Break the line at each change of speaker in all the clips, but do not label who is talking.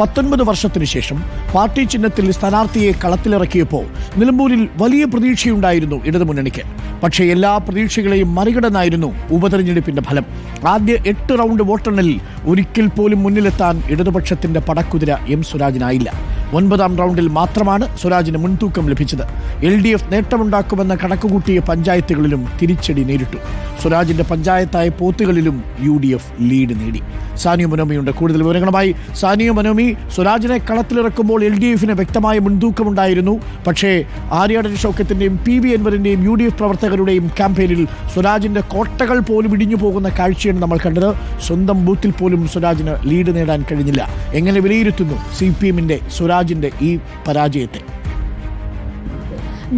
19 വർഷത്തിനു ശേഷം പാർട്ടി ചിഹ്നത്തിൽ സ്ഥാനാർത്ഥിയെ കളത്തിലിറക്കിയപ്പോൾ നിലമ്പൂരിൽ വലിയ പ്രതീക്ഷയുണ്ടായിരുന്നു ഇടതുമുന്നണിക്ക്. പക്ഷേ എല്ലാ പ്രതീക്ഷകളെയും മറികടന്നായിരുന്നു ഉപതെരഞ്ഞെടുപ്പിന്റെ ഫലം. ആദ്യ 8 റൗണ്ട് വോട്ടെണ്ണലിൽ ഒരിക്കൽ പോലും മുന്നിലെത്താൻ ഇടതുപക്ഷത്തിന്റെ പടക്കുതിര എം സ്വരാജിനായില്ല. 9ാം റൗണ്ടിൽ മാത്രമാണ് സ്വരാജിന് മുൻതൂക്കം ലഭിച്ചത്. LDF നേട്ടമുണ്ടാക്കുമെന്ന കണക്കുകൂട്ടിയ പഞ്ചായത്തുകളിലും തിരിച്ചടി നേരിട്ടു. സ്വരാജിന്റെ പഞ്ചായത്തായ പോത്തുകളിലും UDF ലീഡ് നേടി. സാനിയ മനോമിയുണ്ട് കൂടുതൽ വിവരങ്ങളുമായി. സാനിയ മനോമി, സ്വരാജിനെ കളത്തിലിറക്കുമ്പോൾ LDFന് വ്യക്തമായ മുൻതൂക്കമുണ്ടായിരുന്നു. പക്ഷേ ആര്യാടൻ ഷൗക്കത്തിന്റെയും PV അൻവറിന്റെയും UDF പ്രവർത്തകരുടെയും ക്യാമ്പയിനിൽ സ്വരാജിന്റെ കോട്ടകൾ പോലും ഇടിഞ്ഞു പോകുന്ന കാഴ്ചയാണ് നമ്മൾ കണ്ടത്. സ്വന്തം ബൂത്തിൽ പോലും സ്വരാജിന് ലീഡ് നേടാൻ കഴിഞ്ഞില്ല. എങ്ങനെ വിലയിരുത്തുന്നു CPMന്റെ സ്വരാജിന്റെ ഈ പരാജയത്തെ?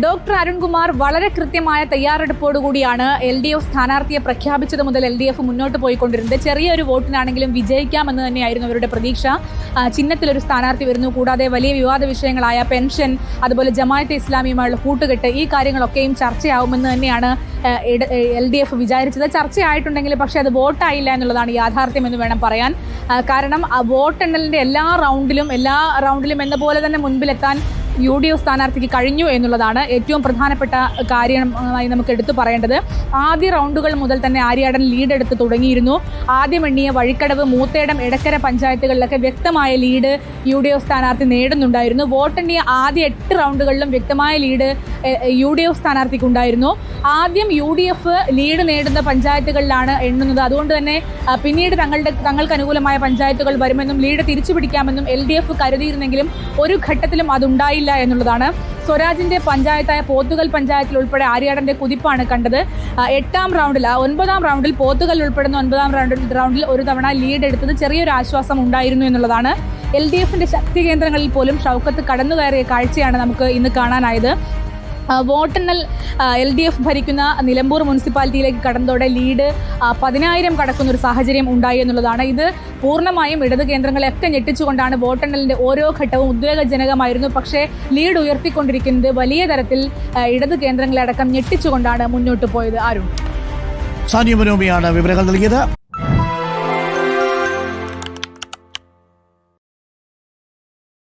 ഡോക്ടർ അരുൺകുമാർ, വളരെ കൃത്യമായ തയ്യാറെടുപ്പോടുകൂടിയാണ് LDF സ്ഥാനാർത്ഥിയെ പ്രഖ്യാപിച്ചത് മുതൽ LDF മുന്നോട്ട് പോയിക്കൊണ്ടിരുന്നത്. ചെറിയൊരു വോട്ടിനാണെങ്കിലും വിജയിക്കാമെന്ന് തന്നെയായിരുന്നു അവരുടെ പ്രതീക്ഷ. ചിഹ്നത്തിലൊരു സ്ഥാനാർത്ഥി വരുന്നു, കൂടാതെ വലിയ വിവാദ വിഷയങ്ങളായ പെൻഷൻ, അതുപോലെ ജമാഅത്തെ ഇസ്ലാമിയുമായുള്ള കൂട്ടുകെട്ട്, ഈ കാര്യങ്ങളൊക്കെയും ചർച്ചയാവുമെന്ന് തന്നെയാണ് LDF വിചാരിച്ചത്. ചർച്ചയായിട്ടുണ്ടെങ്കിൽ പക്ഷേ അത് വോട്ടായില്ല എന്നുള്ളതാണ് യാഥാർത്ഥ്യം എന്ന് വേണം പറയാൻ. കാരണം വോട്ടെണ്ണലിൻ്റെ എല്ലാ റൗണ്ടിലും എന്ന പോലെ തന്നെ മുൻപിലെത്താൻ UDF സ്ഥാനാർത്ഥിക്ക് കഴിഞ്ഞു എന്നുള്ളതാണ് ഏറ്റവും പ്രധാനപ്പെട്ട കാര്യമായി നമുക്ക് എടുത്തു പറയേണ്ടത്. ആദ്യ റൗണ്ടുകൾ മുതൽ തന്നെ ആര്യാടൻ ലീഡ് എടുത്ത് തുടങ്ങിയിരുന്നു. ആദ്യം എണ്ണിയ വഴിക്കടവ്, മൂത്തേടം, എടക്കര പഞ്ചായത്തുകളിലൊക്കെ വ്യക്തമായ ലീഡ് UDF സ്ഥാനാർത്ഥി നേടുന്നുണ്ടായിരുന്നു. വോട്ടെണ്ണിയ ആദ്യ 8 റൗണ്ടുകളിലും വ്യക്തമായ ലീഡ് UDF സ്ഥാനാർത്ഥിക്ക് ഉണ്ടായിരുന്നു. ആദ്യം UDF ലീഡ് നേടുന്ന പഞ്ചായത്തുകളിലാണ് എണ്ണുന്നത്. അതുകൊണ്ട് തന്നെ പിന്നീട് തങ്ങൾക്ക് അനുകൂലമായ പഞ്ചായത്തുകൾ വരുമെന്നും ലീഡ് തിരിച്ചു പിടിക്കാമെന്നും LDF കരുതിയിരുന്നെങ്കിലും ഒരു ഘട്ടത്തിലും അതുണ്ടായില്ല എന്നുള്ളതാണ്. സ്വരാജിന്റെ പഞ്ചായത്തായ പോത്തുകൽ പഞ്ചായത്തിൽ ഉൾപ്പെടെ ആര്യാടന്റെ കുതിപ്പാണ് കണ്ടത്. 9ാം റൗണ്ടിൽ പോത്തുകൽ ഉൾപ്പെടുന്ന 9ാം റൗണ്ടിൽ ഒരു തവണ ലീഡ് എടുത്തത് ചെറിയൊരു ആശ്വാസം ഉണ്ടായിരുന്നു എന്നുള്ളതാണ്. LDFന്റെ ശക്തി കേന്ദ്രങ്ങളിൽ പോലും ഷൗക്കത്ത് കടന്നു കയറിയ കാഴ്ചയാണ് നമുക്ക് ഇന്ന് കാണാനായത്. വോട്ടെണ്ണൽ LDF ഭരിക്കുന്ന നിലമ്പൂർ മുനിസിപ്പാലിറ്റിയിലേക്ക് കടന്നതോടെ ലീഡ് 10,000 കടക്കുന്ന ഒരു സാഹചര്യം ഉണ്ടായി എന്നുള്ളതാണ്. ഇത് പൂർണ്ണമായും ഇടത് കേന്ദ്രങ്ങളെയൊക്കെ ഞെട്ടിച്ചുകൊണ്ടാണ് വോട്ടെണ്ണലിന്റെ ഓരോ ഘട്ടവും ഉദ്വേഗജനകമായിരുന്നു. പക്ഷേ ലീഡ് ഉയർത്തിക്കൊണ്ടിരിക്കുന്നത് വലിയ തരത്തിൽ ഇടത് കേന്ദ്രങ്ങളടക്കം ഞെട്ടിച്ചുകൊണ്ടാണ് മുന്നോട്ട് പോയത്. അരുൺ,
സാനിയ മനോമിയാണ് വിവരങ്ങൾ നൽകിയത്.